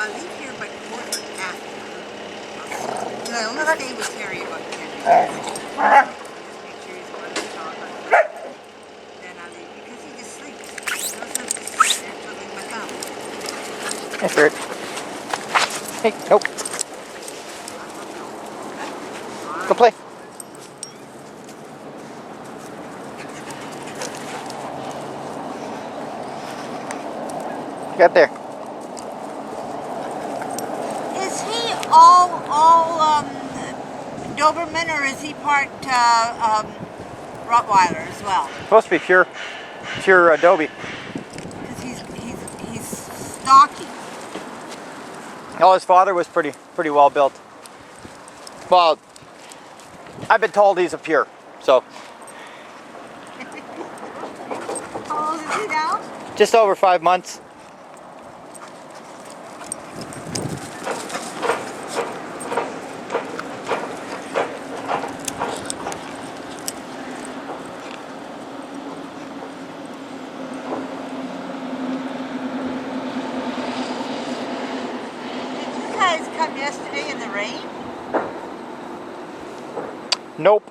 I leave here by 4:30. And I only stay with Terry about 10 minutes. Just make sure he's going to talk. Then I leave because he just sleeps. He knows how to just sit there twiddling my thumb. Hey, Spirit. Hey, nope. Go play. Get there. Is he all Doberman, or is he part Rottweiler as well? Supposed to be pure Adobe. Because he's stocky. Oh, his father was pretty well built. Well, I've been told he's a pure, so. How old is he now? Just over 5 months. Did you guys come yesterday in the rain? Nope.